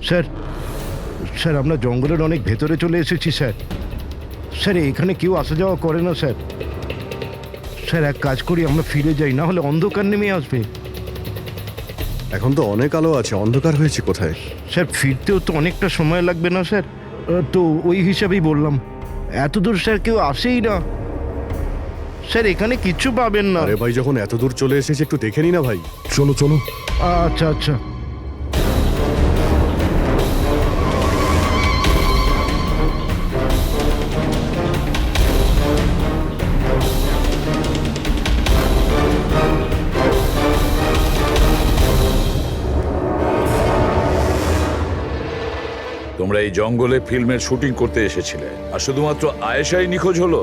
Sir sir আমরা জঙ্গলের অনেক ভেতরে চলে এসেছি স্যার। স্যার এখানে কেউ আসা যাওয়া করে না স্যার। স্যার এক কাজ করি, আমরা ফিরে যাই, না হলে অন্ধকার নেমে আসবে। এখন তো অনেক আলো আছে, অন্ধকার হয়েছে কোথায়? স্যার ফিরতেও তো অনেকটা সময় লাগবে না স্যার? তো ওই হিসাবেই বললাম, এত দূর স্যার কেউ আসেই না। স্যার এখানে কিচ্ছু পাবেন না। আরে ভাই, যখন এত দূর চলে এসেছি একটু দেখে নি না ভাই? চলো চলো। আচ্ছা আচ্ছা। তোমরা এই জঙ্গলে ফিল্মের শুটিং করতে এসেছিলে, আর শুধুমাত্র আয়েশাই নিখোঁজ হলো,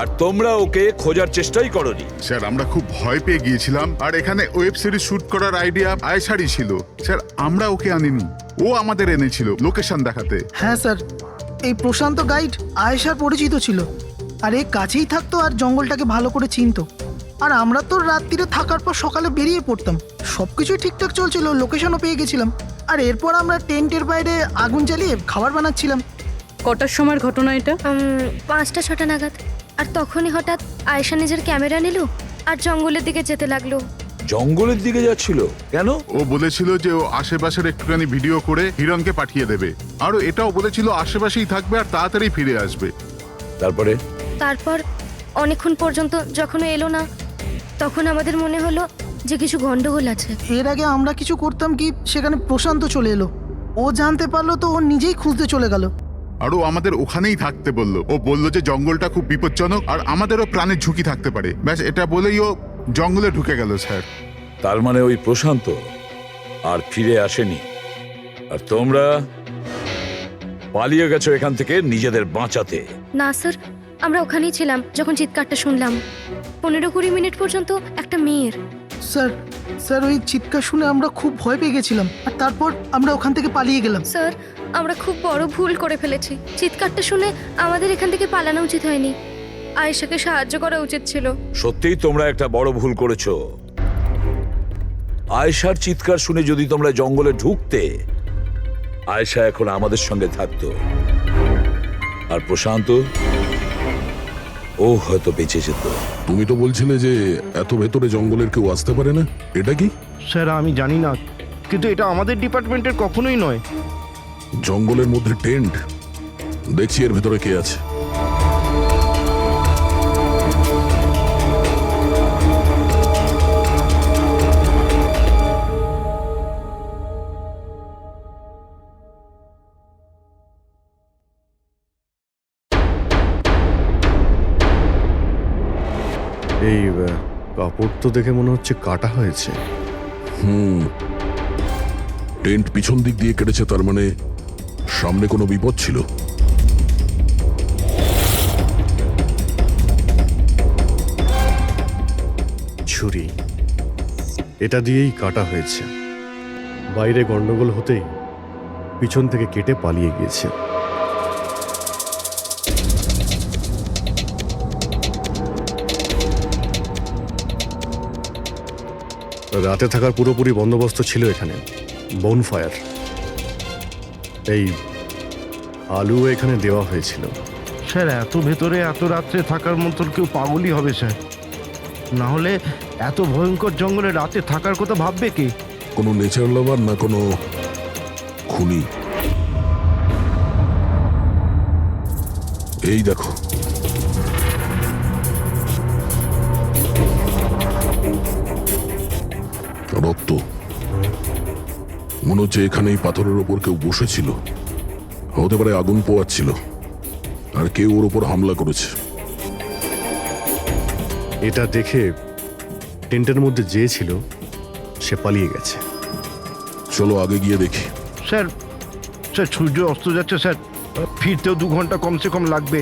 আর তোমরা ওকে খোঁজার চেষ্টাই করনি। স্যার আমরা খুব ভয় পেয়ে গিয়েছিলাম, আর এখানে ওয়েব সিরিজ শুট করার আইডিয়া আয়েশারই ছিল। স্যার আমরা ওকে আনিনি, ও আমাদের এনেছিল লোকেশন দেখাতে। হ্যাঁ স্যার, এই প্রশান্ত গাইড আয়েশার পরিচিত ছিল, আর এই কাছেই থাকতো আর জঙ্গলটাকে ভালো করে চিনতো। আর আমরা তো রাত্রিরে থাকার পর সকালে বেরিয়ে পড়তাম, সব কিছুই ঠিকঠাক চলছিল, লোকেশনও পেয়ে গেছিলাম। আর এরপর আমরা টেন্টের বাইরে আগুন জ্বালিয়ে খাবার বানাচ্ছিলাম। কটার সময়ের ঘটনা এটা? 5টা-6টা নাগাদ। আর তখনই হঠাৎ আয়েশা নিজের ক্যামেরা নিল আর জঙ্গলের দিকে যেতে লাগলো। জঙ্গলের দিকে যাচ্ছিল কেন? ও বলেছিল যে ও আশেপাশের একটুখানি ভিডিও করে হিরণকে পাঠিয়ে দেবে, আর ও এটাও বলেছিল আশেপাশেই থাকবে আর তাড়াতাড়ি ফিরে আসবে। তারপর অনেকক্ষণ পর্যন্ত যখন ও এলো না, তখন আমাদের মনে হলো যে কিছু গন্ডগোল আছে। এর আগে আমরা কিছু করতাম কি, সেখানে প্রশান্ত চলে এলো। ও জানতে পারলো তো ও নিজেই খুঁজতে চলে গেল। আর ও আমাদের ওখানেই থাকতে বললো। ও বললো যে জঙ্গলটা খুব বিপজ্জনক আর আমাদেরও প্রাণের ঝুঁকি থাকতে পারে। ব্যাস এটা বলেই ও জঙ্গলে ঢুকে গেল স্যার। তার মানে ওই প্রশান্ত আর ফিরে আসেনি, আর তোমরা পালিয়ে গেছো এখান থেকে নিজেদের বাঁচাতে। না স্যার, আমরা ওখানেই ছিলাম যখন চিৎকারটা শুনলাম। 15-20 মিনিট পর্যন্ত একটা মেয়ের। স্যার স্যার ওই চিৎকার শুনে আমরা খুব ভয় পেয়ে গেছিলাম, আর তারপর আমরা ওখান থেকে পালিয়ে গেলাম। স্যার আমরা খুব বড় ভুল করে ফেলেছি। চিৎকারটা শুনে আমাদের এখান থেকে পালানো উচিত হয়নি, আয়েশাকে সাহায্য করা উচিত ছিল। সত্যিই তোমরা একটা বড় ভুল করেছো। আয়েশার চিৎকার শুনে যদি তোমরা জঙ্গলে ঢুকতে, আয়েশা এখন আমাদের সঙ্গে থাকতো, আর প্রশান্ত ও হয়তো বেঁচে যেত। তুমি তো বলছিলে যে এত ভেতরে জঙ্গলের কেউ আসতে পারে না, এটা কি? স্যার আমি জানি না, কিন্তু এটা আমাদের ডিপার্টমেন্টের কখনোই নয়। জঙ্গলের মধ্যে টেন্ট, দেখছি এর ভেতরে কে আছে। এই কাপড় তো দেখে মনে হচ্ছে কাটা হয়েছে। টেন্ট পিছন দিক দিয়ে কেটেছে, তার মানে সামনে কোনো বিপদ ছিল। ছুরি, এটা দিয়েই কাটা হয়েছে। বাইরে গন্ডগোল হতেই পিছন থেকে কেটে পালিয়ে গিয়েছে। রাতে থাকার পুরোপুরি বন্দোবস্ত ছিল এখানে, বনফায়ার। এই আলু এখানে দেওয়া হয়েছিল। স্যার এত ভেতরে এত রাত্রে থাকার মতো কেউ পাগলই হবে স্যার, না হলে এত ভয়ঙ্কর জঙ্গলে রাতে থাকার কথা ভাববে কে? কোনো নেচার লাভার না কোনো খুনি। এই দেখো, রক্ত। মনে হচ্ছে এখানে এই পাথরের ওপর কেউ বসেছিল, হতে পারে আগুন পোয়াচ্ছিল, আর কেউ ওর ওপর হামলা করেছে। এটা দেখে টেন্টের মধ্যে যে ছিল সে পালিয়ে গেছে। চলো আগে গিয়ে দেখি। স্যার স্যার সূর্য অস্ত যাচ্ছে স্যার, ফিরতেও 2 ঘন্টা কমসে কম লাগবে।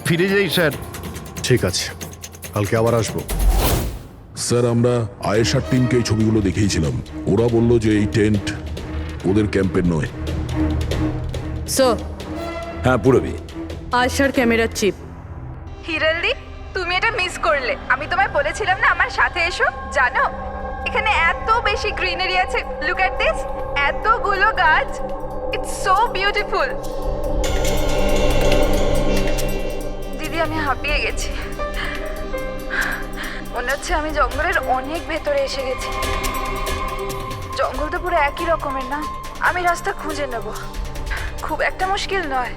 ফিরে যাই স্যার। ঠিক আছে, কালকে আবার আসবো। স্যার আমরা আয়েশার টিমকে এই ছবিগুলো দেখিয়েছিলাম, ওরা বলল যে এই টেন্ট ওদের ক্যাম্পের নয়। স্যার, হ্যাঁ পুরবি, আয়েশার ক্যামেরার চিপ। হিরলদি, তুমি এটা মিস করলে। আমি তোমায় বলেছিলাম না আমার সাথে এসো। জানো এখানে এত বেশি গ্রিনারি আছে। লুক এট দিস, এতগুলো গাছ, ইটস সো বিউটিফুল। দিদি আমি হাঁপিয়ে গেছি, মনে হচ্ছে আমি জঙ্গলের অনেক ভেতরে এসে গেছি। জঙ্গল তো পুরো একই রকমের না? আমি রাস্তা খুঁজে নেব, খুব একটা মুশকিল নয়।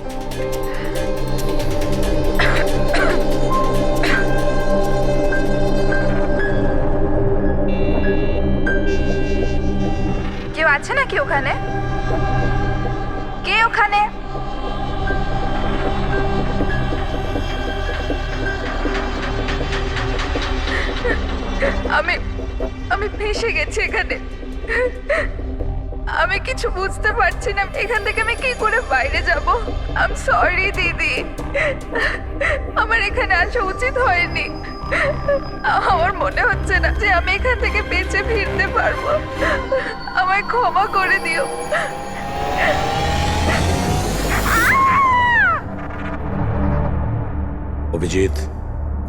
কেউ আছে নাকি ওখানে? কে ওখানে? আমি ফেঁসে গেছি এখানে। আমি কিছু বুঝতে পারছি না, এখান থেকে আমি কি করে বাইরে যাব। আই এম সরি দিদি, আমার এখানে আসা উচিত হয়নি। আমার মনে হচ্ছে না যে আমি এখান থেকে বেঁচে ফিরতে পারবো। আমায় ক্ষমা করে দিও। অভিজিৎ,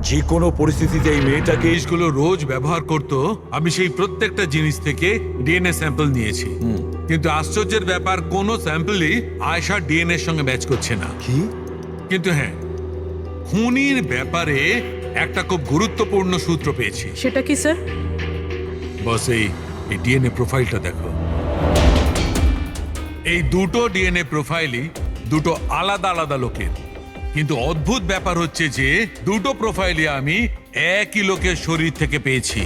যে কোনো পরিস্থিতিতে এই মেয়েটাকে জিনিসগুলো রোজ ব্যবহার করত, আমি সেই প্রত্যেকটা জিনিস থেকে ডিএনএ স্যাম্পল নিয়েছি, কিন্তু আশ্চর্যের ব্যাপার কোনো স্যাম্পলই আয়েশার ডিএনএ সঙ্গে ম্যাচ করছে না। কি? কিন্তু হ্যাঁ, খুনির ব্যাপারে একটা খুব গুরুত্বপূর্ণ সূত্র পেয়েছি। সেটা কি স্যার? বস এই ডিএনএ প্রোফাইলটা দেখো। এই দুটো ডিএনএ প্রোফাইলই দুটো আলাদা আলাদা লোকের, কিন্তু অদ্ভুত ব্যাপার হচ্ছে যে দুটো প্রোফাইলই আমি একই লোকের শরীর থেকে পেয়েছি,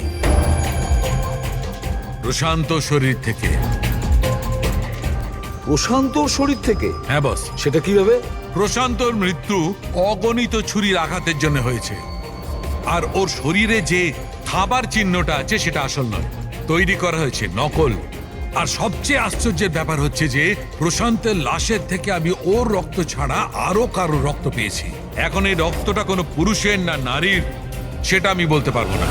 প্রশান্ত শরীর থেকে। প্রশান্ত শরীর থেকে? হ্যাঁ বস। সেটা কিভাবে? প্রশান্তর মৃত্যু অগণিত ছুরির আঘাতের জন্য হয়েছে, আর ওর শরীরে যে খাবার চিহ্নটা আছে সেটা আসল নয়, তৈরি করা হয়েছে নকল। আর সবচেয়ে আশ্চর্যের ব্যাপার হচ্ছে যে প্রশান্তের লাশের থেকে আমি ওর রক্ত ছাড়া আরো কারো রক্ত পেয়েছি। এখন এই রক্তটা কোনো পুরুষের না নারীর সেটা আমি বলতে পারবো না,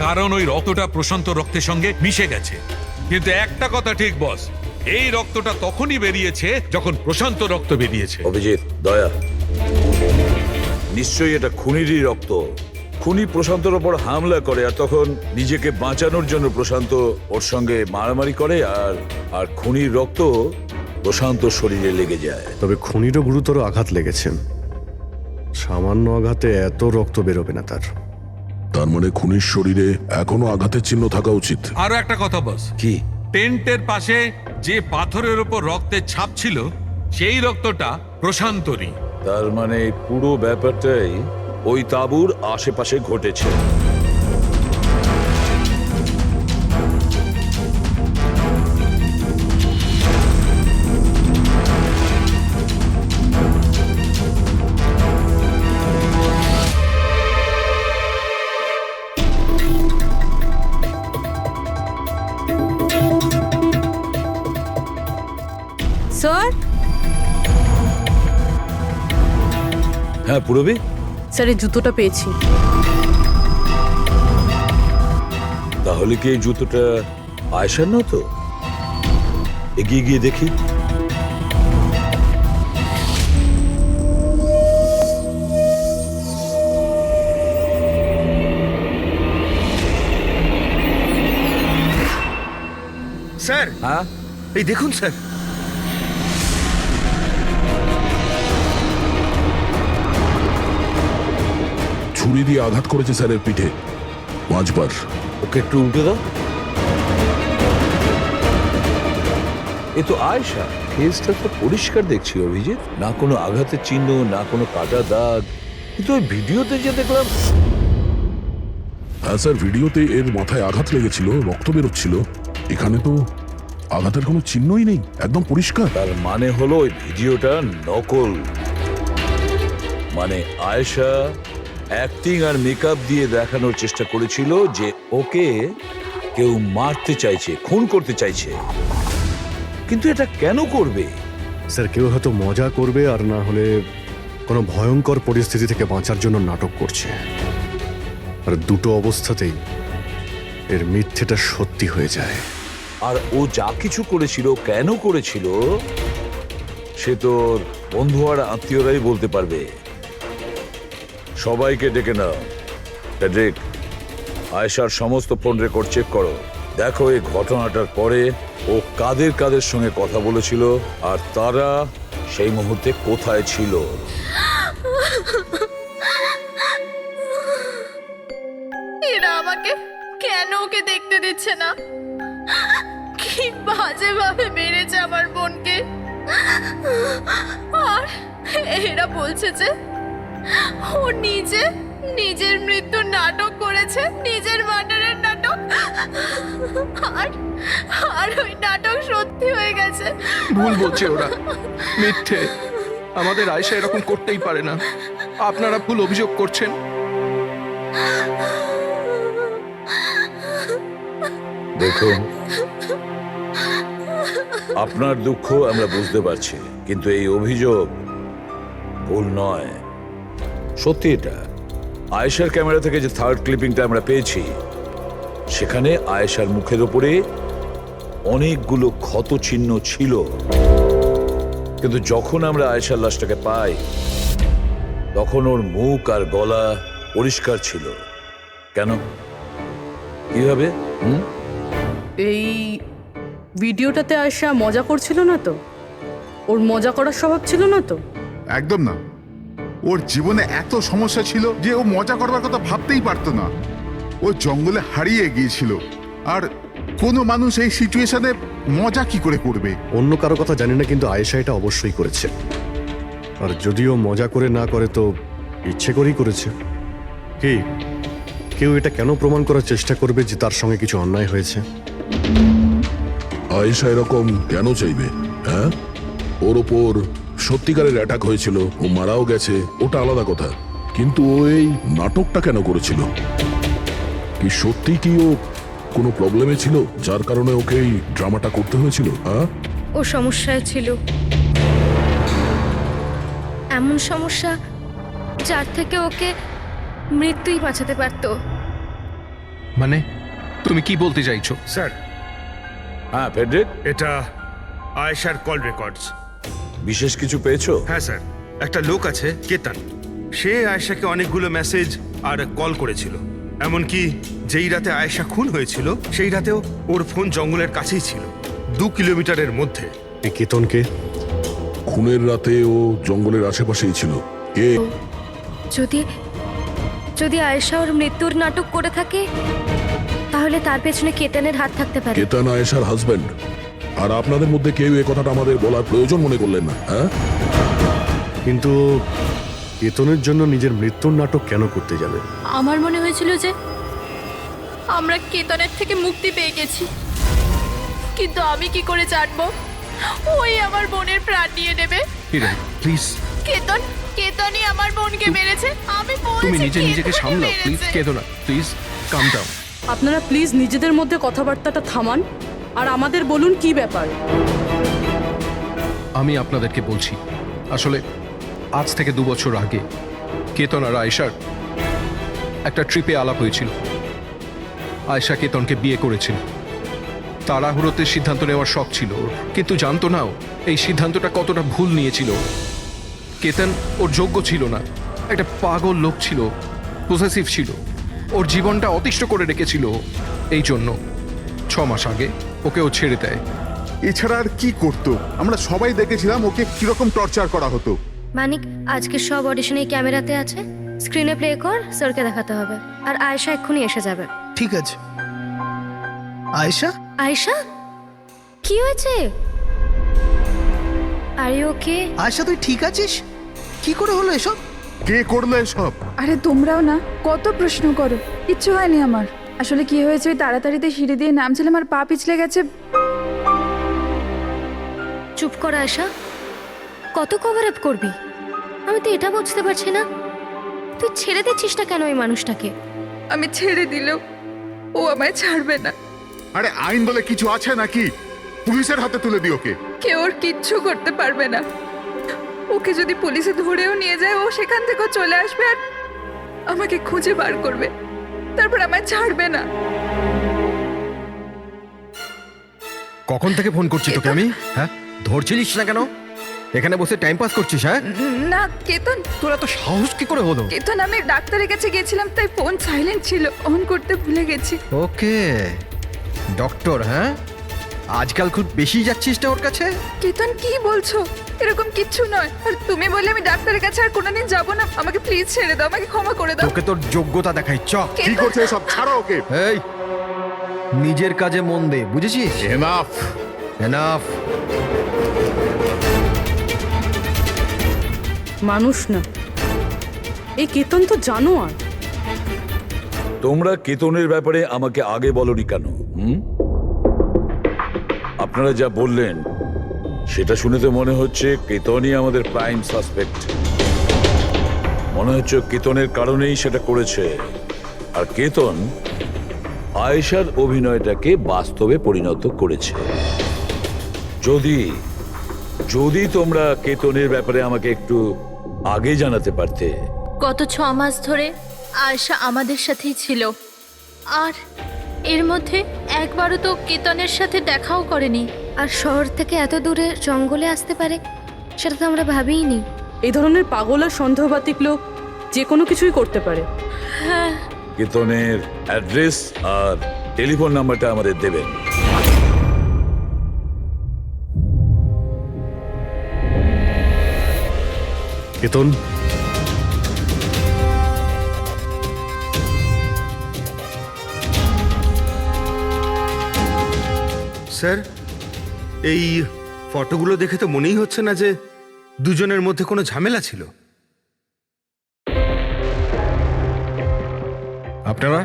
কারণ ওই রক্তটা প্রশান্ত রক্তের সঙ্গে মিশে গেছে। কিন্তু একটা কথা ঠিক বস, এই রক্তটা তখনই বেরিয়েছে যখন প্রশান্ত রক্ত বেরিয়েছে। অভিজিৎ, দয়া, নিশ্চয়ই এটা খুনিরই রক্ত। খুনি প্রশান্তর ওপর হামলা করে, আর তখন নিজেকে বাঁচানোর জন্য প্রশান্ত ওর সঙ্গে মারামারি করে, আর খুনির রক্ত প্রশান্ত শরীরে লেগে যায়। তবে খুনিরও গুরুতর আঘাত লেগেছে, সামান্য আঘাতে এত রক্ত বেরোবে না তার। তার মানে খুনির শরীরে এখনো আঘাতের চিহ্ন থাকা উচিত। আরো একটা কথা বস, কি? টেন্টের পাশে যে পাথরের উপর রক্তের ছাপ ছিল সেই রক্তটা প্রশান্তরই। তার মানে পুরো ব্যাপারটাই ওই তাঁবুর আশেপাশে ঘটেছে। স্যার? হ্যাঁ পুরবী, স্যার এই জুতোটা পেয়েছি। তাহলে কি এই জুতোটা আয়েশার না? তো এগিয়ে গিয়ে দেখি। স্যার, হ্যাঁ, এই দেখুন স্যার। ছুরি দিয়ে আঘাত করেছে স্যারের পিঠে 5 বার। ওকে একটু উল্টে দাও। এ তো আয়েশা, ফেসটা তো পরিষ্কার দেখছি অভিজিৎ, না কোনো আঘাতের চিহ্ন, না কোনো কাটা দাগ। কিন্তু ওই ভিডিওতে যে দেখলাম। হ্যাঁ স্যার, ভিডিওতে এর মাথায় আঘাত লেগেছিল, রক্ত বেরোচ্ছিল। এখানে তো আঘাতের কোনো চিহ্নই নেই, একদম পরিষ্কার। তার মানে হলো ওই ভিডিওটা নকল। মানে আয়েশা অ্যাক্টিং আর মেকআপ দিয়ে দেখানোর চেষ্টা করেছিল যে ওকে কেউ মারতে চাইছে, খুন করতে চাইছে। কিন্তু এটা কেন করবে? স্যার, কেউ হয়তো মজা করবে, আর না হলে কোনো ভয়ঙ্কর পরিস্থিতি থেকে বাঁচার জন্য নাটক করছে। আর দুটো অবস্থাতেই এর মিথ্যেটা সত্যি হয়ে যায়। আর ও যা কিছু করেছিল, কেন করেছিল, সে তোর বন্ধু আর আত্মীয়রাই বলতে পারবে। সবাইকে ডেকে নাও। ফেডরিক, আয়েশার সমস্ত ফোন রেকর্ড চেক করো। দেখো এই ঘটনাটার পরে ও কাদের কাদের সঙ্গে কথা বলেছিল আর তারা সেই মুহূর্তে কোথায় ছিল। এরা আমাকে কেন ওকে দেখতে দিচ্ছে না? কি বাজে ভাবে মেরেছে আমার বোনকে। আর এরা বলছে যে ও নিজের মৃত্যুর নাটক করেছে, নিজের মার্ডারের নাটক। আর ওই নাটক সত্যি হয়ে গেছে। ভুল বলছে ওরা, মিথ্যে। আমাদের আয়েশা এরকম করতেই পারে না। আপনারা ভুল অভিযোগ করছেন। দেখুন, আপনার দুঃখ আমরা বুঝতে পারছি, কিন্তু এই অভিযোগ ভুল নয়, সত্যি। এটা আয়েশার ক্যামেরা থেকে যে থার্ড ক্লিপিংটা আমরা পেয়েছি, সেখানে আয়েশার মুখের উপরে অনেকগুলো ক্ষত চিহ্ন ছিল, কিন্তু যখন আমরা আয়েশার লাশটাকে পাই তখন ওর মুখ আর গলা পরিষ্কার ছিল। কেন, কিভাবে? এই ভিডিওটাতে আয়েশা মজা করছিল না তো? ওর মজা করার স্বভাব ছিল না তো? একদম না। ওর জীবনে এত সমস্যা ছিল যে ও মজা করবার কথা ভাবতেই পারতো না। ও জঙ্গলে হারিয়ে গিয়েছিল, আর কোনো মানুষ এই সিচুয়েশনে মজা কি করে করবে? অন্য কারো কথা জানি না, কিন্তু আয়েশা এটা অবশ্যই করেছে। আর যদিও মজা করে না করে তো ইচ্ছে করেই করেছে। কি কেউ এটা কেন প্রমাণ করার চেষ্টা করবে যে তার সঙ্গে কিছু অন্যায় হয়েছে? আয়েশা এরকম কেন চাইবে? হ্যাঁ, ওর ওপর সত্যিকারের অ্যাটাক হয়েছিল, ও মারাও গেছে, ওটা আলাদা কথা, কিন্তু ও এই নাটকটা কেন করেছিল? কি সত্যি কি ও কোনো প্রবলেমে ছিল যার কারণে ওকে এই ড্রামাটা করতে হয়েছিল? হ্যাঁ, ও সমস্যায় ছিল, এমন সমস্যা যার থেকে ওকে মৃত্যুই বাঁচাতে পারতো। মানে তুমি কি বলতে চাইছো? স্যার, হ্যাঁ ফেডরিক, এটা আয়েশার কল রেকর্ডস। বিশেষ কিছু পেয়েছো? হ্যাঁ স্যার, একটা লোক আছে কেতন, সে আয়েশাকে অনেকগুলো মেসেজ আর কল করেছিল। এমনকি যেই রাতে আয়েশা খুন হয়েছিল সেই রাতেও ওর ফোন জঙ্গলের কাছেই ছিল, 2 কিলোমিটারের মধ্যে। এই কেতনকে? খুনের রাতে ও জঙ্গলের আশেপাশেই ছিল। কে? যদি আয়েশা ওর মৃত্যুর নাটক করে থাকে, তাহলে তার পেছনে কেতনের হাত থাকতে পারে। কেতন আয়েশার হাজবেন্ড, আর আপনাদের মধ্যে কেউ এই কথাটা আমাদের বলার প্রয়োজন মনে করলেন না? হ্যাঁ, কিন্তু কেতনের জন্য নিজের মৃত্যুর নাটক কেন করতে যাবে? আমার মনে হয়েছিল যে আমরা কেতনের থেকে মুক্তি পেয়ে গেছি, কিন্তু আমি কি করে জানবো ওই আমার বোনের প্রাণ নিয়ে নেবে? প্লিজ, কেতনই আমার বোনকে মেরেছে। আমি তুমি নিজেকে সামলাও প্লিজ। কেঁদো না, প্লিজ কাম ডাউন। আপনারা প্লিজ নিজেদের মধ্যে কথাবার্তাটা থামান আর আমাদের বলুন কি ব্যাপার। আমি আপনাদেরকে বলছি, আসলে আজ থেকে 2 বছর আগে কেতন আর আয়েশার একটা ট্রিপে আলাপ হয়েছিল। আয়েশা কেতনকে বিয়ে করেছিল। তাড়াহুড়োতে সিদ্ধান্ত নেওয়ার শখ ছিল ওর, কিন্তু জানতো না এই সিদ্ধান্তটা কতটা ভুল নিয়েছিল। কেতন ওর যোগ্য ছিল না, একটা পাগল লোক ছিল, পসেসিভ ছিল, ওর জীবনটা অতিষ্ঠ করে রেখেছিল। এই জন্য 6 মাস আগে ওকে ও ছেড়ে দেয়। এছাড়া আর কি করতো? আমরা সবাই দেখেছিলাম ওকে কিরকম টর্চার করা হতো। মানিক, আজকে সব অডিশনে এই ক্যামেরাতে আছে, স্ক্রিনে প্লে কর, স্যারকে দেখাতে হবে। আর আয়েশা এক্ষুনি এসে যাবে। ঠিক আছে। আয়েশা, আয়েশা, কি হয়েছে? আরে ওকে? আয়েশা তুই ঠিক আছিস? কি করে হলো এসব? কে করলো এসব? আরে তোমরাও না কত প্রশ্ন করো, কিচ্ছু হয়নি আমার। আসলে কি হয়েছে, ওই তাড়াতাড়িতে সিঁড়ি দিয়ে নামছিলাম আর পা পিছলে গেছে। চুপ কর আয়েশা, কত কভার আপ করবি? আমি তো এটা বুঝতে পারছি না, তুই ছেড়ে দিচ্ছিস না কেন ওই মানুষটাকে? আমি ছেড়ে দিলেও ও আমায় ছাড়বে না। আরে আইন বলে কিছু আছে নাকি? পুলিশের হাতে তুলে দি ওকে। কেউ ওর কিচ্ছু করতে পারবে না। ওকে যদি পুলিশে ধরেও নিয়ে যায়, ও সেখান থেকেও চলে আসবে আর আমাকে খুঁজে বার করবে, তারপর আমায় ছাড়বে না। কখন থেকে ফোন করছি তোকে আমি? হ্যাঁ, ধরছিলিস না কেন? এখানে বসে টাইম পাস করছিস? হ্যাঁ না কেতন, তোর এত সাহস কি করে হলো? কেতন, আমি ডাক্তারের কাছে গেছিলাম, তাই ফোন সাইলেন্ট ছিল, অন করতে ভুলে গেছি। ওকে, ডক্টর, হ্যাঁ? আজকাল খুব বেশি যাচ্ছিস না ওর কাছে? কেতন, কি বলছো? এরকম কিচ্ছু নয়। আর তুমি বললে আমি ডাক্তারের কাছে আর কোনোদিন যাব না। আমাকে প্লিজ ছেড়ে দাও, আমাকে ক্ষমা করে দাও। তোকে তোর যোগ্যতা দেখাই, চ। কি করছে সব? ছাড়ো ওকে। এই, নিজের কাজে মন দে, বুঝেছিস? এনাফ। এনাফ। মানুষ না, এই কেতন তো জানোয়ার। তোমরা কেতনের ব্যাপারে আমাকে আগে বলনি কেন? আপনারা যা বললেন সেটা শুনে তো মনে হচ্ছে কেতনই আমাদের প্রাইম সাসপেক্ট। মনে হচ্ছে কেতনের কারণেই সেটা করেছে। আর কেতন আয়েশার অভিনয়টাকে বাস্তবে পরিণত করেছে। যদি যদি তোমরা কেতনের ব্যাপারে আমাকে একটু আগে জানাতে পারতে। গত 6 মাস ধরে আয়েশা আমাদের সাথেই ছিল, আর এর মধ্যে একবারও তো কেতনের সাথে দেখাও করেনি। আর শহর থেকে এত দূরে জঙ্গলে আসতে পারে সেটা তো আমরা ভাবিইনি। এই ধরনের পাগল আর সন্দেহবাতিক লোক যে কোনো কিছুই করতে পারে। হ্যাঁ, কেতনের অ্যাড্রেস আর টেলিফোন নাম্বারটা আমাদের দেবেন। কেতন, স্যার, এই ফটোগুলো দেখে তো মনেই হচ্ছে না যে দুজনের মধ্যে কোনো ঝামেলা ছিল। আপনারা?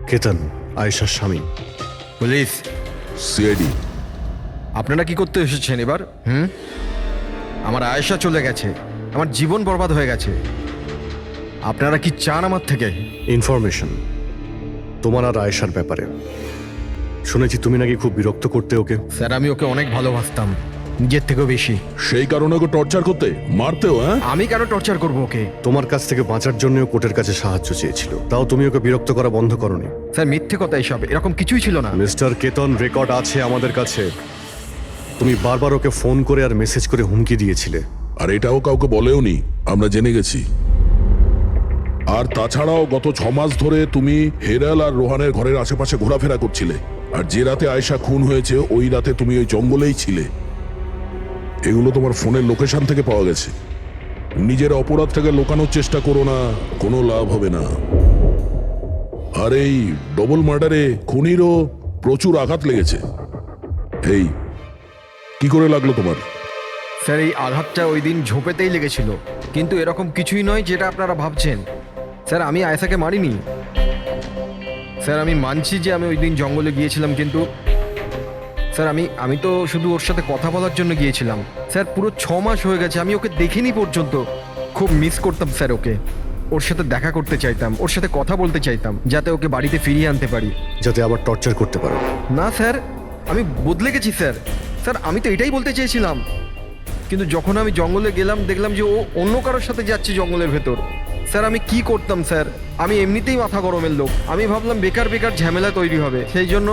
কেতন আয়েশার স্বামী। পুলিশ। সিআইডি। আপনারা কি করতে এসেছেন এবার? আমার আয়েশা চলে গেছে, আমার জীবন বরবাদ হয়ে গেছে। আপনারা কি চান আমার থেকে? ইনফরমেশন তোমার আর আয়েশার ব্যাপারে। শুনেছি তুমি নাকি খুব বিরক্ত করতে ওকে। স্যার, আমি ওকে অনেক ভালোবাসতাম, নিজের থেকেও বেশি। সেই কারণে ওকে টর্চার করতে, মারতেও? হ্যাঁ, আমি কেন টর্চার করবো ওকে? তোমার কাছ থেকে বাঁচার জন্য কোর্টের কাছে সাহায্য চেয়েছিল, তাও তুমি ওকে বিরক্ত করা বন্ধ করনি। স্যার, মিথ্যে কথা এসব, এরকম কিছুই ছিল না। মিস্টার কেতন, রেকর্ড আছে আমাদের কাছে। তুমি বারবার ওকে ফোন করে আর মেসেজ করে হুমকি দিয়েছিলে। আর এটাও কাউকে বলেওনি, আমরা জেনে গেছি। আর তাছাড়াও গত 6 মাস ধরে তুমি হেরাল আর রোহানের ঘরের আশেপাশে ঘোরাফেরা করছিলে। আর যে রাতে আয়েশা খুন হয়েছে ওই রাতে তুমি ওই জঙ্গলেই ছিলে। এগুলো তোমার ফোনের লোকেশন থেকে পাওয়া গেছে। নিজের অপরাধটাকে লুকানোর চেষ্টা করো না, কোনো লাভ হবে না। আর এই ডবল মার্ডারে খুনিরও প্রচুর আঘাত লেগেছে। এই কি করে লাগলো তোমার? স্যার, এই আঘাতটা ওই দিন ঝোপেতেই লেগেছিল, কিন্তু এরকম কিছুই নয় যেটা আপনারা ভাবছেন। স্যার, আমি আয়েশাকে মারিনি। স্যার, আমি মানছি যে আমি ওই দিন জঙ্গলে গিয়েছিলাম, কিন্তু স্যার আমি তো শুধু ওর সাথে কথা বলার জন্য গিয়েছিলাম। স্যার, পুরো 6 মাস হয়ে গেছে, আমি ওকে দেখিনি পর্যন্ত। খুব মিস করতাম স্যার ওকে। ওর সাথে দেখা করতে চাইতাম, ওর সাথে কথা বলতে চাইতাম, যাতে ওকে বাড়িতে ফিরিয়ে আনতে পারি, যাতে আবার টর্চার করতে পারো। না স্যার, আমি বদলে গেছি স্যার। স্যার, আমি তো এটাই বলতে চেয়েছিলাম, কিন্তু যখন আমি জঙ্গলে গেলাম দেখলাম যে ও অন্য কারোর সাথে যাচ্ছে জঙ্গলের ভেতর। স্যার, আমি কি করতাম স্যার? আমি এমনিতেই মাথা গরমের লোক। আমি ভাবলাম বেকার বেকার ঝামেলা তৈরি হবে, সেই জন্য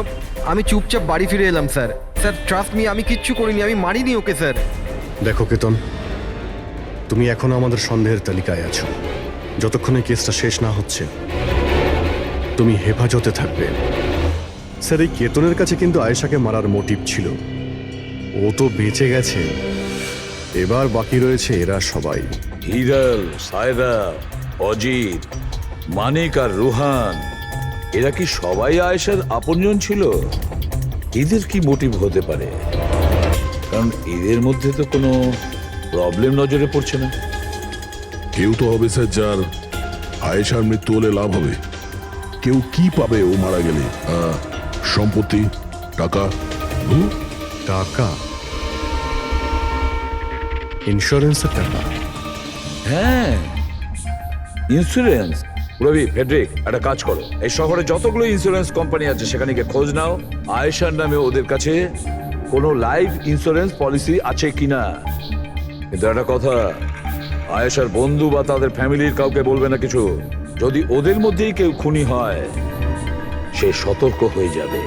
আমি চুপচাপ বাড়ি ফিরে এলাম স্যার। স্যার, ট্রাস্ট মি, আমি কিচ্ছু করিনি, আমি মারিনি ওকে স্যার। দেখো কেতন, তুমি এখনো আমাদের সন্দেহের তালিকায় আছো। যতক্ষণ এই কেসটা শেষ না হচ্ছে তুমি হেফাজতে থাকবে। স্যার, এই কেতনের কাছে কিন্তু আয়েশাকে মারার মোটিভ ছিল। ও তো বেঁচে গেছে, এবার বাকি রয়েছে এরা সবাই। হিরাল, সায়রা, অজিত, মানিক আর রুহান, এরা কি সবাই আয়েশার আপনজন ছিল? এদের কি মোটিভ হতে পারে? কারণ এদের মধ্যে তো কোনো প্রবলেম নজরে পড়ছে না। কেউ তো হবে স্যার যার আয়েশার মৃত্যু হলে লাভ হবে। কেউ কি পাবে ও মারা গেলে? সম্পত্তি, টাকা। টাকা? ইন্স্যুরেন্সের টাকা? হ্যাঁ, ইন্স্যুরেন্স। রবি, ফেডরিক, একটা কাজ করো, এই শহরে যতগুলো ইন্স্যুরেন্স কোম্পানি আছে সেখানে গিয়ে খোঁজ নাও আয়েশার নামে ওদের কাছে কোনো লাইফ ইন্স্যুরেন্স পলিসি আছে কিনা। কিন্তু একটা কথা, আয়েশার বন্ধু বা তাদের ফ্যামিলির কাউকে বলবে না কিছু। যদি ওদের মধ্যেই কেউ খুনি হয় সে সতর্ক হয়ে যাবে।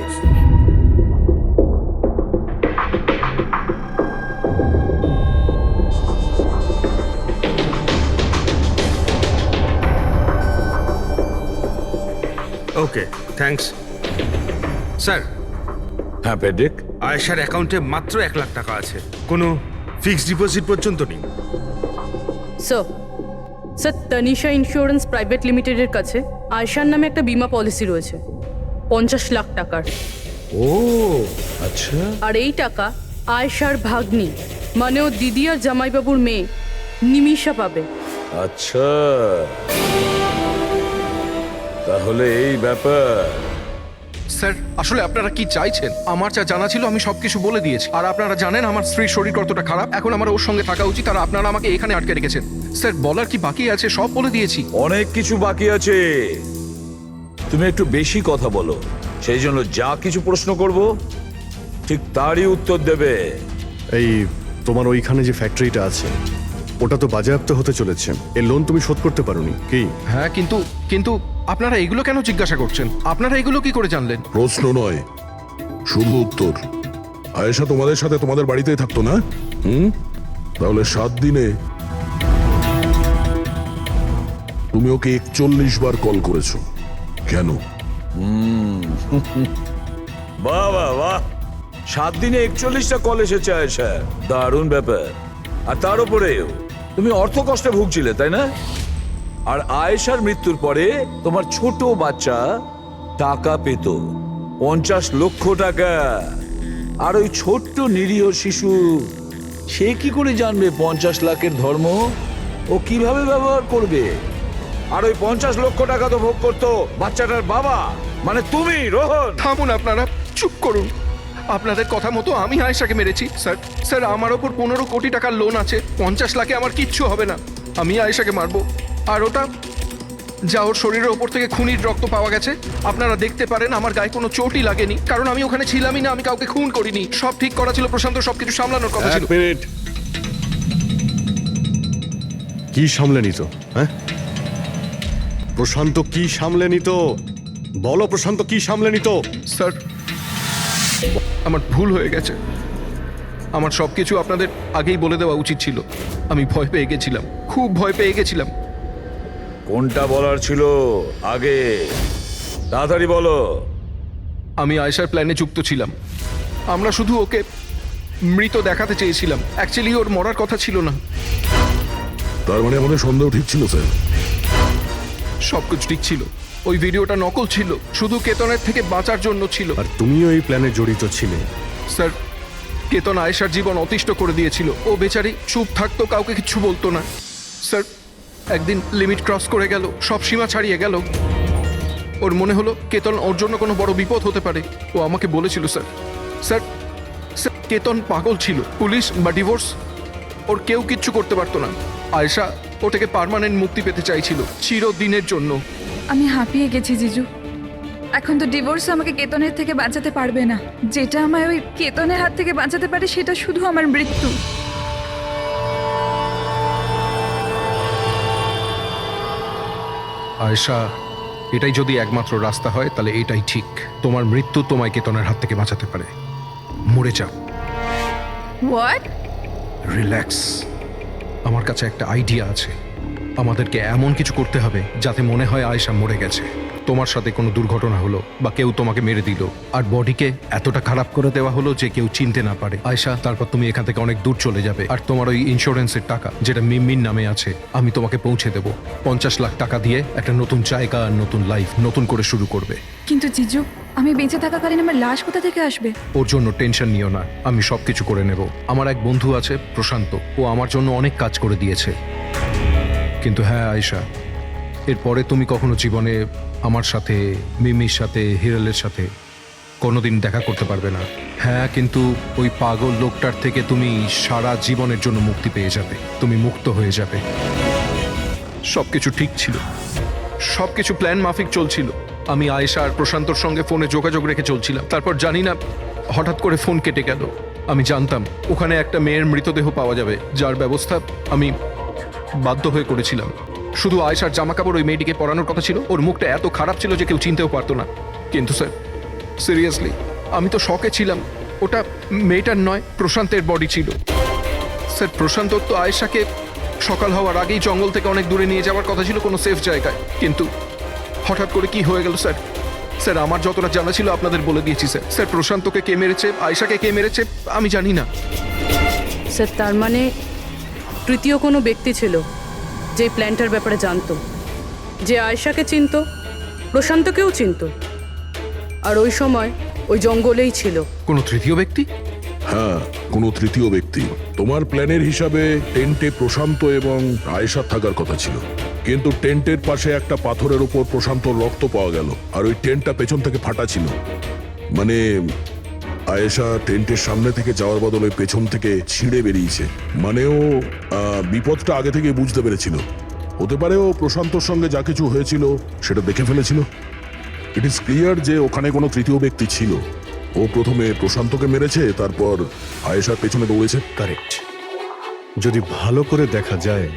ওকে, থ্যাঙ্কস। স্যার, হ্যাঁ পেড্রিক, আয়েশার অ্যাকাউন্টে মাত্র 1 লাখ টাকা আছে, কোনো ফিক্সড ডিপোজিট পর্যন্ত নেই। স্যার তানিশা ইন্স্যুরেন্স প্রাইভেট লিমিটেডের কাছে আয়শার নামে একটা বীমা পলিসি রয়েছে 50 লাখ টাকার। ও আচ্ছা। আর এই টাকা আয়শার ভাগ্নি মানে ও দিদি আর জামাইবাবুর মেয়ে নিমিষা পাবে। আচ্ছা, তাহলে এই ব্যাপার। স্যার আসলে আপনারা কি চাইছেন? আমার যা জানা ছিল আমি সবকিছু বলে দিয়েছি। আর আপনারা জানেন আমার স্ত্রীর শরীর কতটা খারাপ, এখন আমার ওর সঙ্গে থাকা উচিত, আর আপনারা আমাকে এখানে আটকে রেখেছেন। স্যার বলার কি বাকি আছে? সব বলে দিয়েছি। অনেক কিছু বাকি আছে, তুমি একটু বেশি কথা বলো, সেই জন্য যা কিছু প্রশ্ন করব ঠিক তারই উত্তর দেবে। এই তোমার ওইখানে যে ফ্যাক্টরিটা আছে ওটা তো বাজেয়াপ্ত হতে চলেছে, এর লোন তুমি শোধ করতে পারোনি কি? হ্যাঁ, কিন্তু আপনারা এগুলো কেন জিজ্ঞাসা করছেন? আপনারা এগুলো কি করে জানলেন? প্রশ্ন নয়, শুধু উত্তর। আয়েশা তোমাদের সাথে তোমাদের বাড়িতেই থাকতো না? তাহলে 7 দিনে তুমি ওকে 41 বার কল করেছো কেন? বাহ বাহ বাহ, 7 দিনে 41টা কল এসেছে আয়েশা, দারুণ ব্যাপার। আর তার উপরেও তুমি অর্থ কষ্টে ভুগছিলে, তাই না? আর আয়েশার মৃত্যুর পরে তোমার ছোট বাচ্চা টাকা পেত 50 লক্ষ টাকা। আর ওই ছোট্ট নিরীহ শিশু সে কি করে জানবে 50 লাখের ধর্ম? ও কিভাবে ব্যবহার করবে? আর ওই 50 লক্ষ টাকা তো ভোগ করতো বাচ্চাটার বাবা, মানে তুমি, রোহন। থামুন আপনারা, চুপ করুন। আপনাদের কথা মতো আমি আয়েশাকে মেরেছি। স্যার আমার ওপর 15 কোটি টাকার লোন আছে, 50 লাখে আমার কিচ্ছু হবে না। আমি আয়েশাকে মারবো। আর ওটা যা ওর শরীরের ওপর থেকে খুনির রক্ত পাওয়া গেছে, আপনারা দেখতে পারেন আমার গায়ে কোনো চোটই লাগেনি, কারণ আমি ওখানে ছিলামই না, আমি কাউকে খুন করিনি। সব ঠিক করা ছিল, প্রশান্ত সবকিছু সামলানোর কথা ছিল। 1 মিনিট। কি সামলে নিত? হ্যাঁ, প্রশান্ত কি সামলে নিত? বলো, প্রশান্ত কি সামলে নিত? স্যার আমার ভুল হয়ে গেছে, আমার সবকিছু আপনাদের আগেই বলে দেওয়া উচিত ছিল। আমি ভয় পেয়ে গেছিলাম, খুব ভয় পেয়ে গেছিলাম। কোনটা বলার ছিল আগে? তাড়াতাড়ি বলো। আমি আয়েশার প্ল্যানে যুক্ত ছিলাম। আমরা শুধু ওকে মৃত দেখাতে চেয়েছিলাম, অ্যাকচুয়ালি ওর মরার কথা ছিল না। তার মানে আমাদের সন্দেহ ঠিক ছিল স্যার? সবকিছু ঠিক ছিল, ওই ভিডিওটা নকল ছিল, শুধু কেতনের থেকে বাঁচার জন্য ছিল। আর তুমিও এই প্ল্যানে জড়িত ছিলে। স্যার কেতন আয়েশার জীবন অতিষ্ঠ করে দিয়েছিল, ও বেচারি চুপ থাকতো, কাউকে কিছু বলতো না। স্যার একদিন লিমিট ক্রস করে গেল, সব সীমা ছাড়িয়ে গেল। ওর মনে হলো কেতন ওর জন্য কোনো বড় বিপদ হতে পারে, ও আমাকে বলেছিল। স্যার কেতন পাগল ছিল, পুলিশ বা ডিভোর্স ওর কেউ কিচ্ছু করতে পারতো না। আয়েশা ওটাকে পার্মানেন্ট মুক্তি পেতে চাইছিল, চিরদিনের জন্য। আমি হাঁপিয়ে গেছি জিজু, এখন তো ডিভোর্স আমাকে কেতনের থেকে বাঁচাতে পারবে না। যেটা আমায় ওই কেতনের হাত থেকে বাঁচাতে পারে সেটা শুধু আমার মৃত্যু। আয়েশা, এটাই যদি একমাত্র রাস্তা হয় তাহলে এটাই ঠিক। তোমার মৃত্যু তোমায় কেতনের হাত থেকে বাঁচাতে পারে। মরে যাও। হোয়াট? রিল্যাক্স, আমার কাছে একটা আইডিয়া আছে। আমাদেরকে এমন কিছু করতে হবে যাতে মনে হয় আয়েশা মরে গেছে। তোমার সাথে কোনো দুর্ঘটনা হলো বা কেউ তোমাকে মেরে দিল, আর বডিকে এতটা খারাপ করে দেওয়া হলো যে কেউ চিনতে না পারে আয়েশা। তারপর তুমি এখান থেকে অনেক দূর চলে যাবে, আর তোমার ওই ইন্স্যুরেন্সের টাকা যেটা মিমির নামে আছে আমি তোমাকে পৌঁছে দেবো। 50 লাখ টাকা দিয়ে একটা নতুন জায়গা, নতুন লাইফ, নতুন করে শুরু করবে। কিন্তু জিজু, আমি বেঁচে থাকাকালীন আমার লাশ কোথা থেকে আসবে? ওর জন্য টেনশন নিও না, আমি সব কিছু করে নেব। আমার এক বন্ধু আছে প্রশান্ত, ও আমার জন্য অনেক কাজ করে দিয়েছে। কিন্তু হ্যাঁ আয়েশা, এরপরে তুমি কখনো জীবনে আমার সাথে, মিমির সাথে, হিরালের সাথে কোনোদিন দেখা করতে পারবে না। হ্যাঁ, কিন্তু ওই পাগল লোকটার থেকে তুমি সারা জীবনের জন্য মুক্তি পেয়ে যাবে, তুমি মুক্ত হয়ে যাবে। সবকিছু ঠিক ছিল, সবকিছু প্ল্যান মাফিক চলছিল। আমি আয়েশা আর প্রশান্তর সঙ্গে ফোনে যোগাযোগ রেখে চলছিলাম। তারপর জানি না হঠাৎ করে ফোন কেটে গেল। আমি জানতাম ওখানে একটা মেয়ের মৃতদেহ পাওয়া যাবে, যার ব্যবস্থা আমি বাধ্য হয়ে করেছিলাম। শুধু আয়েশার জামা কাপড় ওই মেয়েটিকে পরানোর কথা ছিল, ওর মুখটা এত খারাপ ছিল যে কেউ চিনতেও পারতো না। কিন্তু স্যার সিরিয়াসলি আমি তো শকে ছিলাম, ওটা মেয়েটার নয়, প্রশান্তের বডি ছিল। স্যার প্রশান্ত তো আয়েশাকে সকাল হওয়ার আগেই জঙ্গল থেকে অনেক দূরে নিয়ে যাওয়ার কথা ছিল, কোনো সেফ জায়গায়। কিন্তু হঠাৎ করে কি হয়ে গেল স্যার, স্যার আমার যতটা জানা ছিল আপনাদের বলে দিয়েছি স্যার। স্যার প্রশান্তকে কে মেরেছে, আয়েশাকে কে মেরেছে আমি জানি না। স্যার তার মানে তৃতীয় কোনো ব্যক্তি ছিল যে প্ল্যানটার ব্যাপারে জানতো, যে আয়েশাকে চিনতো, প্রশান্তকেও চিনতো, আর ওই সময় ওই জঙ্গলেই ছিল। কোনো তৃতীয় ব্যক্তি? হ্যাঁ, কোনো তৃতীয় ব্যক্তি। তোমার প্ল্যানের হিসাবে টেন্টে প্রশান্ত এবং আয়েশা থাকার কথা ছিল, কিন্তু টেন্টের পাশে একটা পাথরের উপর প্রশান্তর রক্ত পাওয়া গেল, আর ওই টেন্টটা পেছন থেকে ফাটা ছিল। মানে আয়েশা টেন্টের সামনে থেকে যাওয়ার বদলে পেছন থেকে ছিঁড়ে বেরিয়েছে। মানে ও বিপদটা আগে থেকে বুঝতে পেরেছিল। হতে পারে ও প্রশান্তর সঙ্গে যা কিছু হয়েছিল সেটা দেখে ফেলেছিল। ইট ইজ ক্লিয়ার যে ওখানে কোনো তৃতীয় ব্যক্তি ছিল। ও প্রথমে প্রশান্তকে মেরেছে, তারপর আয়েশার পেছনে দৌড়েছে। কারেক্ট। যদি ভালো করে দেখা যায়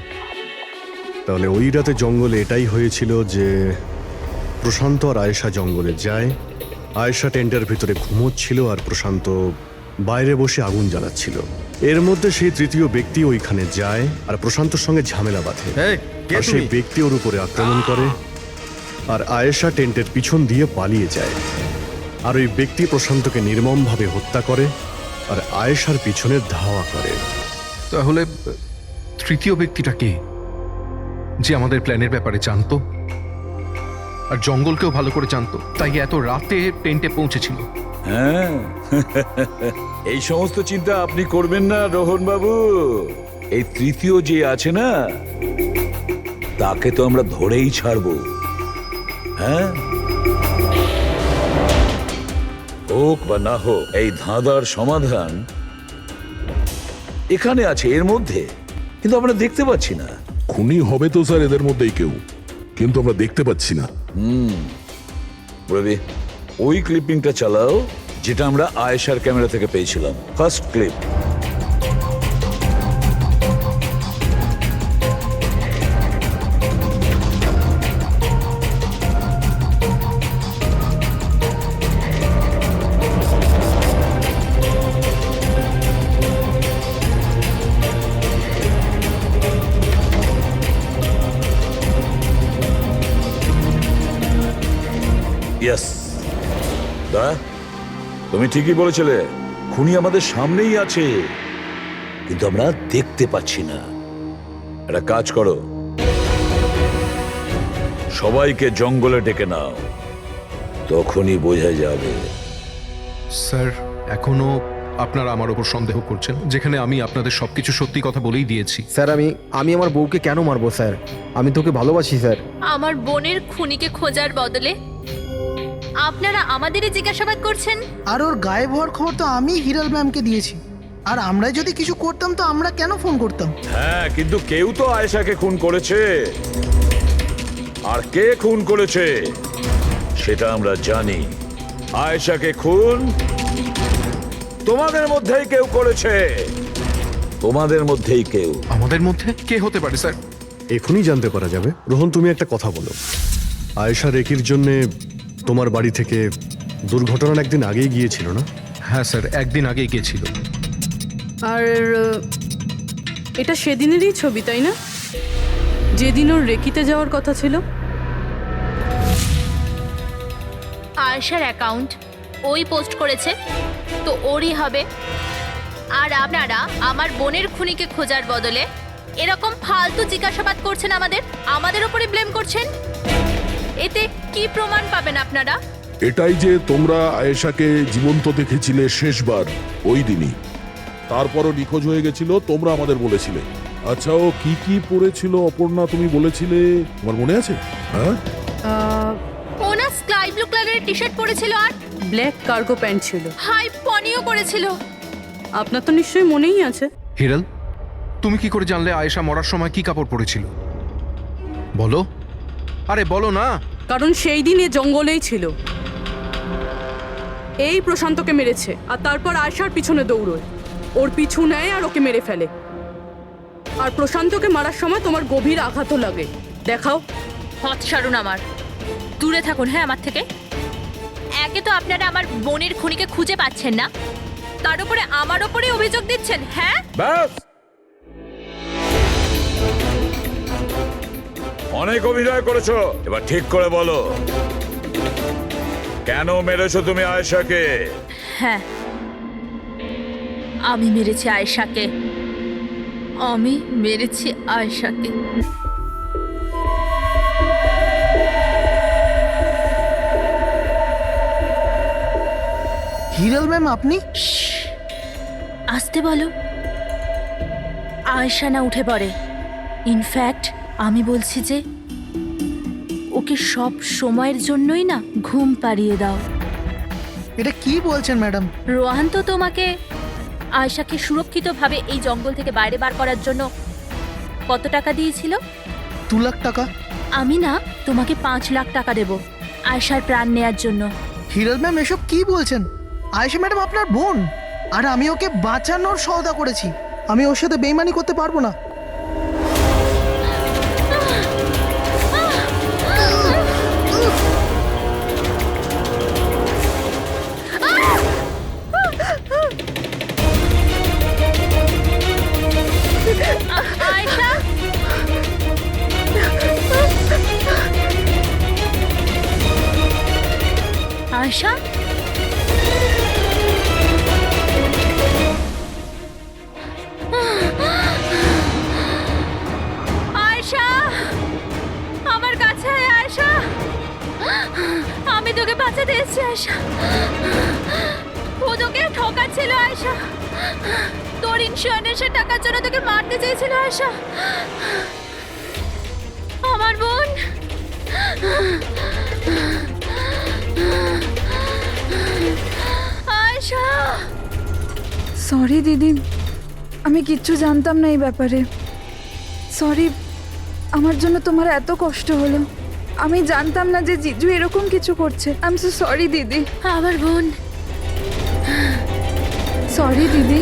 তাহলে ওই রাতে জঙ্গলে এটাই হয়েছিল যে প্রশান্ত আর আয়েশা জঙ্গলে যায়, আয়েশা টেন্টের ভিতরে ঘুমোচ্ছিল আর প্রশান্ত বাইরে বসে আগুন জ্বালাচ্ছিল। এর মধ্যে সেই তৃতীয় ব্যক্তি ওইখানে যায় আর প্রশান্তর সঙ্গে ঝামেলা বাঁধে। আর সেই ব্যক্তি ওর উপরে আক্রমণ করে আর আয়েশা টেন্টের পিছন দিয়ে পালিয়ে যায়। আর ওই ব্যক্তি প্রশান্তকে নির্মমভাবে হত্যা করে আর আয়েশার পিছনে ধাওয়া করে। তাহলে তৃতীয় ব্যক্তিটা কে, যে আমাদের প্ল্যানের ব্যাপারে জানতো আর জঙ্গলকেও ভালো করে জানতো, তাই এত রাতে টেন্টে পৌঁছেছিল? হ্যাঁ, এই সমস্ত চিন্তা আপনি করবেন না রোহন বাবু। এই তৃতীয় যে আছে না, তাকে তো আমরা ধরেই ছাড়বো। হ্যাঁ, হোক বা না হোক, এই ধাঁধার সমাধান এখানে আছে, এর মধ্যে, কিন্তু আমরা দেখতে পাচ্ছি না। খুনি হবে তো স্যার এদের মধ্যেই কেউ, কিন্তু আমরা দেখতে পাচ্ছি না। রবি, ওই ক্লিপিংটা চালাও যেটা আমরা আয়েশার ক্যামেরা থেকে পেয়েছিলাম, ফার্স্ট ক্লিপ। ইয়েস, দাদা তুমি ঠিকই বলেছিলে, খুনি আমাদের সামনেই আছে, কিন্তু আমরা দেখতে পাচ্ছি না। একটা কাজ করো, সবাইকে জঙ্গলে ডেকে নাও, তখনই বোঝা যাবে। স্যার এখনো আপনারা আমার উপর সন্দেহ করছেন, যেখানে আমি আপনাদের সবকিছু সত্যি কথা বলেই দিয়েছি। স্যার আমি আমার বউকে কেন মারবো স্যার? আমি তোকে ভালোবাসি স্যার। আমার বোনের খুনিকে খোঁজার বদলে আপনারা আমাদেরই জিজ্ঞাসাবাদ করছেন। আর ওর গায়েব হওয়ার খবর তো আমি হিরাল ম্যামকে দিয়েছি, আর আমরা যদি কিছু করতাম তো আমরা কেন ফোন করতাম? হ্যাঁ, কিন্তু কেউ তো আয়েশাকে খুন করেছে, আর কে খুন করেছে সেটা আমরা জানি। আয়েশাকে খুন তোমাদের মধ্যেই কেউ করেছে, তোমাদের মধ্যেই কেউ। আমাদের মধ্যে কে হতে পারে স্যার? এখনই জানতে পারা যাবে। রোহন, তুমি একটা কথা বলো, আয়েশা রেকির জন্যে তোমার বাড়ি থেকে দুর্ঘটনার একদিন আগেই গিয়েছিল না? হ্যাঁ স্যার, একদিন আগেই গিয়েছিল। আর এটা সেদিনেরই ছবি, তাই না? যেদিন ওর রেকিতে যাওয়ার কথা ছিল। আয়েশার অ্যাকাউন্ট ওই পোস্ট করেছে, তো ওরই হবে। আর আপনারা আমার বোনের খুনিকে খোঁজার বদলে এরকম ফালতু জিজ্ঞাসাবাদ করছেন, আমাদের উপরে ব্লেম করছেন। এতে কি প্রমাণ পাবেন আপনারা? এটাই যে তোমরা আয়েশাকে জীবন্ত দেখেছিলে শেষবার ওই দিনই, তারপরও নিখোঁজ হয়ে গেছিল, তোমরা আমাদের বলেছিলে। আচ্ছা, ও কি কি পরেছিল অপর্ণা, তুমি বলেছিলে, তোমার মনে আছে? হ্যাঁ, ওনা স্কাই ব্লু কালারের টি শার্ট পরেছিল আর ব্ল্যাক কার্গো প্যান্ট ছিল। হাই পনিও করেছিল। আপনার তো নিশ্চয়ই মনেই আছে। হিরাল, তুমি কি করে জানলে আয়েশা মরার সময় কি কাপড় পরেছিল? বলো, আরে বলো না। কারণ সেই দিন এ জঙ্গলেই ছিল। এই প্রশান্তকে মেরেছে আর তারপর আয়েশার পিছনে দৌড়োয়, ওর পিছু নেয় আর ওকে মেরে ফেলে। আর প্রশান্তকে মারার সময় তোমার গভীর আঘাতও লাগে। দেখাও। হত সারুন, আমার দূরে থাকুন। হ্যাঁ, আমার থেকে। একে তো আপনারা আমার বোনের খুনিকে খুঁজে পাচ্ছেন না, তার উপরে আমার উপরে অভিযোগ দিচ্ছেন। হ্যাঁ, ব্যাস, অনেক অভিনয় করেছো, এবার ঠিক করে বলো কেন মেরেছো তুমি আয়েশাকে? হ্যাঁ, আমি মেরেছি আয়েশাকে। আমি মেরেছি আয়েশাকে। হিরাল ম্যাম, আপনি? আসতে বলো। আয়েশা না উঠে পড়ে। ইনফ্যাক্ট আমি বলছি যে ওকে সব সময়ের জন্যই না ঘুম পাড়িয়ে দাও। এটা কি বলছেন ম্যাডাম? রোহান তো তোমাকে আয়েশাকে সুরক্ষিতভাবে এই জঙ্গল থেকে বাইরে বার করার জন্য কত টাকা দিয়েছিল? 2 লাখ টাকা। আমি না তোমাকে 5 লাখ টাকা দেব আয়েশার প্রাণ নেয়ার জন্য। হিরাল ম্যাম, এসব কি বলছেন? আয়েশা ম্যাডাম আপনার বোন, আর আমি ওকে বাঁচানোর সওদা করেছি। আমি ওর সাথে বেইমানি করতে পারবো না। আয়েশা, আয়েশা, আয়েশা, আমার কাছে আয় আয়েশা। আমি তোকে বাঁচাতে এসেছি আয়েশা। ও তোকে ঠকাচ্ছিল আয়েশা। তোর ইন্স্যুরেন্সের টাকার জন্য তোকে মারতে চেয়েছিল আয়েশা। আমার বোন। আয়েশা। সরি দিদি, আমি কিচ্ছু জানতাম না এই ব্যাপারে। সরি, আমার জন্য তোমার এত কষ্ট হলো। আমি জানতাম না যে জিজু এরকম কিছু করছে। আই এম সো সরি দিদি। আমার বোন। সরি দিদি।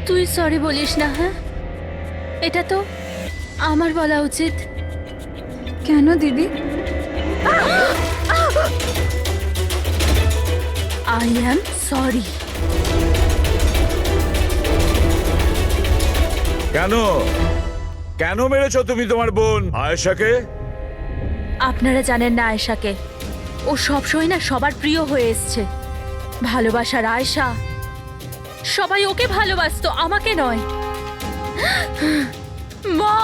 তুই সরি বলিস না? হ্যাঁ, এটা তো আমার বলা উচিত। কেন দিদি? I am sorry. কেন কেন মেরেছো তুমি তোমার বোন আয়েশাকে? আপনারা জানেন না আয়েশাকে। ও সবসময় না সবার প্রিয় হয়ে এসছে। ভালোবাসার আয়েশা। সবাই ওকে ভালোবাসতো, আমাকে নয়। মা,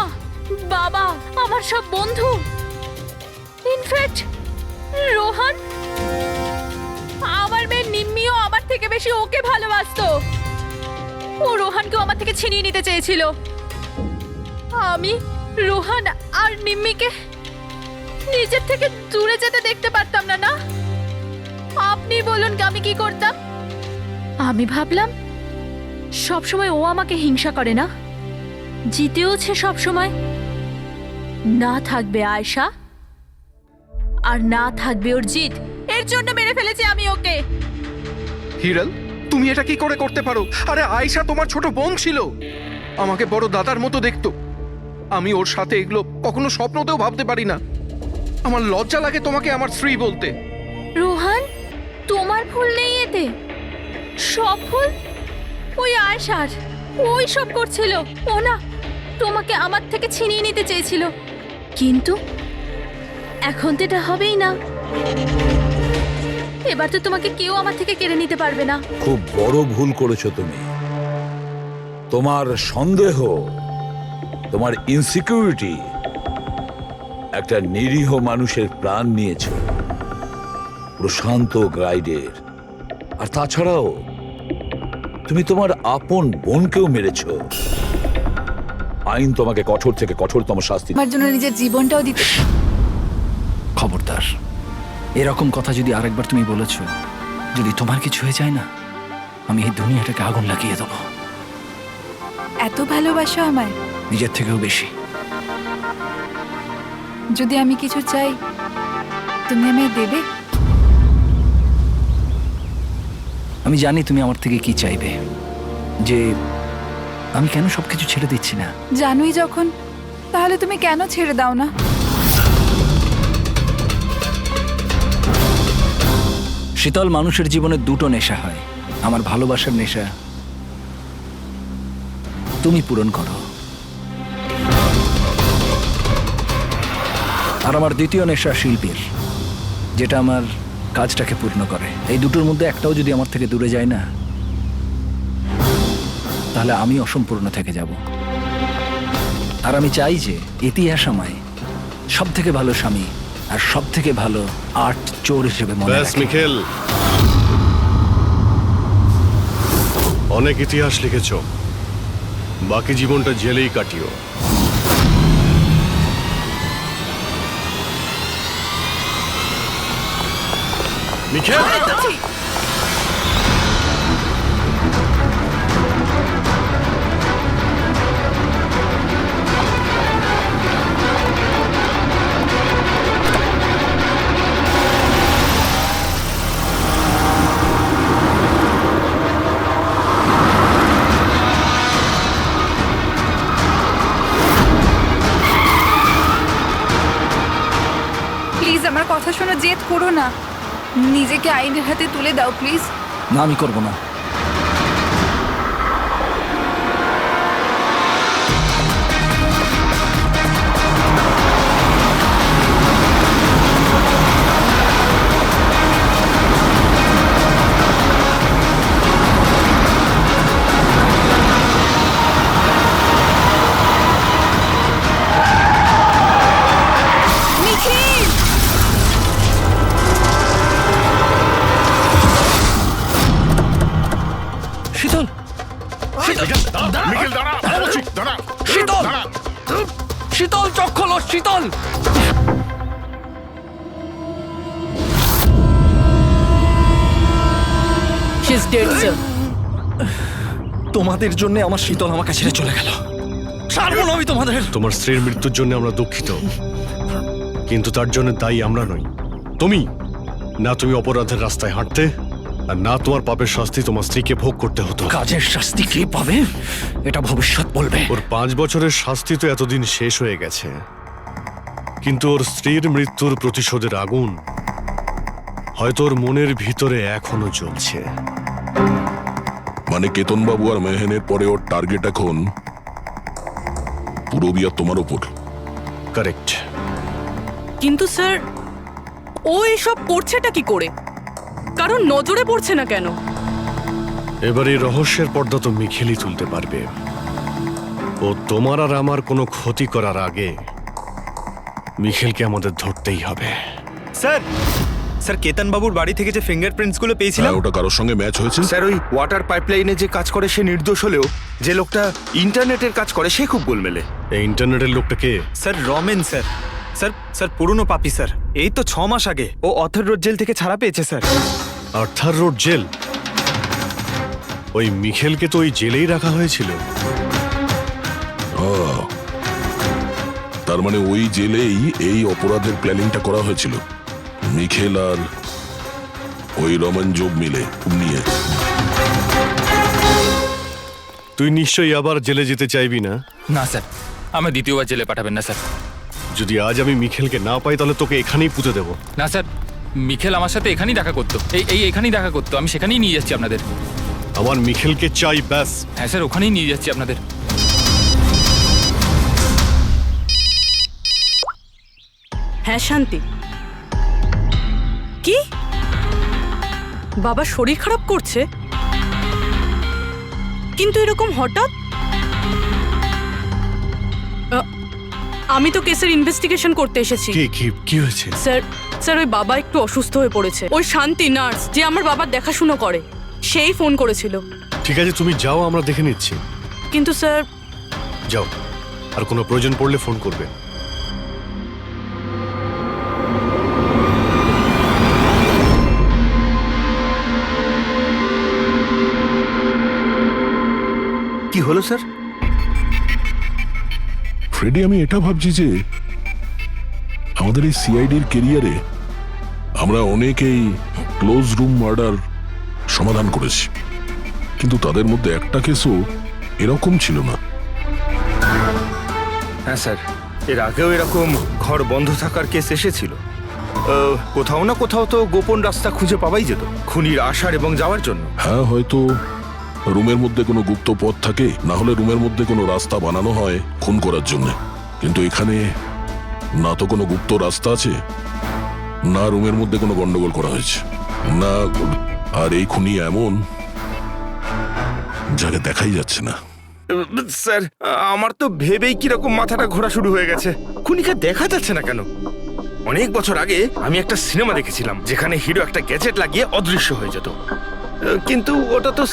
বাবা, আমার সব বন্ধু, ইনফ্যাক্ট রোহান, আমার মেয়ে নিম্মিও আমার থেকে বেশি ওকে ভালোবাসতো। ও রোহানকেও আমার থেকে ছিনিয়ে নিতে চেয়েছিল। আমি রোহান আর নিম্মিকে নিজের থেকে দূরে যেতে দেখতে পারতাম না। না, আপনি বলুন আমি কি করতাম? আমি ভাবলাম সবসময় ও আমাকে হিংসা করে না, জিতেওছে সবসময়। না থাকবে আয়েশা, আর না থাকবে ওর জিত। এর জন্য মেরে ফেলেছি আমি ওকে। হিরাল, তুমি এটা কি করে করতে পারো? আরে আয়েশা তোমার ছোট বোন ছিল, আমাকে বড় দাদার মতো দেখতো। আমি ওর সাথে এগুলো কখনো স্বপ্নতেও ভাবতে পারি না। আমার লজ্জা লাগে তোমাকে আমার স্ত্রী বলতে। রোহান, তোমার ভুল নেই এতে। সব ভুল ওই আয়েশার। ওই সব করছিল। ও না তোমাকে আমার থেকে ছিনিয়ে নিতে চেয়েছিল, কিন্তু এখন তো এটা হবেই না। এবার তো তোমাকে কেউ আমার থেকে কেড়ে নিতে পারবে না। খুব বড় ভুল করেছো তুমি। তোমার সন্দেহ, তোমার ইনসিকিউরিটি একটা নিরীহ মানুষের প্রাণ নিয়েছে, প্রশান্ত গাইডের। আর তাছাড়াও তুমি তোমার আপন বোনকেও মেরেছো। আইন তোমাকে কঠোর থেকে কঠোরতম শাস্তি। আমার জন্য নিজের জীবনটাও দিতে। খবরদার, এরকম কথা যদি আরেকবার তুমি বলেছ, যদি তোমার কিছু হয়ে যায় না, আমি এই দুনিয়াটাকে আগুন লাগিয়ে দেবো। এত ভালোবাসো আমায়? নিজের থেকেও বেশি। যদি আমি কিছু চাই, তুমি আমায় দেবে? আমি জানি তুমি আমার থেকে কি চাইবে, যে আমি কেন সবকিছু ছেড়ে দিচ্ছি না। জানোই যখন, তাহলে তুমি কেন ছেড়ে দাও না? শীতল, মানুষের জীবনে দুটো নেশা হয়। আমার ভালোবাসার নেশা তুমি পূরণ করো, আর আমার দ্বিতীয় নেশা শিল্পীর। যেটা আমার কাজটাকে পূর্ণ করে। এই দুটোর মধ্যে একটাও যদি আমার থেকে দূরে যায় না, তাহলে আমি অসম্পূর্ণ থেকে যাব। আর আমি চাই যে ইতিহাস আমায় সব থেকে ভালো স্বামী আর সব থেকে ভালো আর্ট চোর হিসেবে মনে ব্যাস রাখে। মিখেল, অনেক ইতিহাস লিখেছ, বাকি জীবনটা জেলেই কাটিও। মিখেল, প্লিজ আমার কথা শোনো, জেদ করো না, নিজেকে আইনের হাতে তুলে দাও প্লিজ। না, আমি করব না। নিখিল! শীতল, শীতল, মিখেল দাঁড়া, দাঁড়া, শীতল, দাঁড়া। শীতল, চোখ খোলো, শীতল। She is dead sir. তোমাদের জন্য আমার শীতল আমাকে ছেড়ে চলে গেল। ছাড়বো না আমি তোমাদের। তোমার স্ত্রীর মৃত্যুর জন্য আমরা দুঃখিত, কিন্তু তার জন্য দায়ী আমরা নই, তুমি। না তুমি অপরাধের রাস্তায় হাঁটতে, আর না তোমার পাপের শাস্তি তোমার স্ত্রীকে ভোগ করতে হতো। কাজের শাস্তি কে পাবে এটা ভবিষ্যৎ বলবে। ওর 5 বছরের শাস্তি তো এতদিন শেষ হয়ে গেছে, কিন্তু ওর স্ত্রীর মৃত্যুর প্রতিশোধের আগুন হয়তো ওর মনের ভিতরে এখনো জ্বলছে। মানে কেতনবাবু আর মেহেনের পরে ওর টার্গেট এখন পুরবি আর তোমার ওপর। কারেক্ট। কিন্তু স্যার, ও এসব করছেটা কি করে? কারণ নজরে পড়ছে না কেন? এবার এই রহস্যের পর্দা তো মিখেলই তুলতে পারবে। ও তোমার আর আমার কোনো ক্ষতি করার আগে মিখেলকে আমাদের ধরতেই হবে। স্যার, স্যার কেতন বাবুর বাড়ি থেকে যে ফিঙ্গারপ্রিন্টস গুলো পেয়েছিলাম, ওটা কারোর সঙ্গে ম্যাচ হয়েছে? স্যার ওই ওয়াটার পাইপলাইনে যে কাজ করে সে নির্দোষ হলেও যে লোকটা ইন্টারনেটের কাজ করে সে খুব গোলমেলে। এই ইন্টারনেটের লোকটা কে? Sir Ramen sir. Sir sir পুরনো পাপি স্যার, এই তো 6 মাস আগে ও অথর রোড জেল থেকে ছাড়া পেয়েছে স্যার। Arthur road jail? ওই মিখেলকে তো ওই জেলেই রাখা হয়েছিল। তার মানে ওই জেলেই এই অপরাধের প্ল্যানিংটা করা হয়েছিল, মিখেল আর ওই রমন যোগ মিলে নিয়ে। তুই নিশ্চয়ই আবার জেলে যেতে চাইবি না? না স্যার, আমার দ্বিতীয়বার জেলে পাঠাবেন না স্যার। যদি আজ আমি মিখেলকে না পাই তাহলে তোকে এখানেই পুঁতে দেবো। না স্যার, মিখেল আমার সাথে এখানেই দেখা করতো, এখানেই দেখা করতো, আমি সেখানেই নিয়ে যাচ্ছি আপনাদের। আমার মিখেলকে চাই, ব্যাস। হ্যাঁ স্যার, ওখানেই নিয়ে যাচ্ছি আপনাদের। হ্যাঁ শান্তি। কি? বাবা শরীর খারাপ করছে? কিন্তু এরকম হঠাৎ? আমি তো কেসের ইনভেস্টিগেশন করতে এসেছি। কি হয়েছে? স্যার ওই বাবা একটু অসুস্থ হয়ে পড়েছে। ওই শান্তি নার্স যে আমার বাবার দেখাশুনো করে, সেই ফোন করেছিল। ঠিক আছে, তুমি যাও, আমরা দেখে নিচ্ছি। কিন্তু স্যার। যাও, আর কোনো প্রয়োজন পড়লে ফোন করবে। কি হলো স্যার? ফ্রেডি, আমি এটা ভাবছি যে আমাদের এই সিআইডির কেরিয়ারে আমরা অনেকেই ক্লোজ রুম মার্ডার সমাধান করেছি, কিন্তু তাদের মধ্যে একটা কেসও এরকম ছিল না। হ্যাঁ স্যার, এর আগেও এরকম ঘর বন্ধ থাকার কেস এসেছিল। কোথাও না কোথাও তো গোপন রাস্তা খুঁজে পাওয়াই যেত খুনির আসার এবং যাওয়ার জন্য। হ্যাঁ, হয়তো রুমের মধ্যে কোনো গুপ্ত পথ থাকে, না হলে রুমের মধ্যে কোনো রাস্তা বানানো হয় খুন করার জন্য। কিন্তু এখানে না তো কোনো গুপ্ত রাস্তা আছে, না রুমের মধ্যে কোনো গন্ডগোল করা হয়েছে, না। আর এই খুনি এমন যাকে দেখাই যাচ্ছে না। স্যার, আমার তো ভেবেই কিরকম মাথাটা ঘোরা শুরু হয়ে গেছে। খুনিকে দেখা যাচ্ছে না কেন? অনেক বছর আগে আমি একটা সিনেমা দেখেছিলাম যেখানে হিরো একটা গ্যাজেট লাগিয়ে অদৃশ্য হয়ে যেত, কিন্তু ওটা তো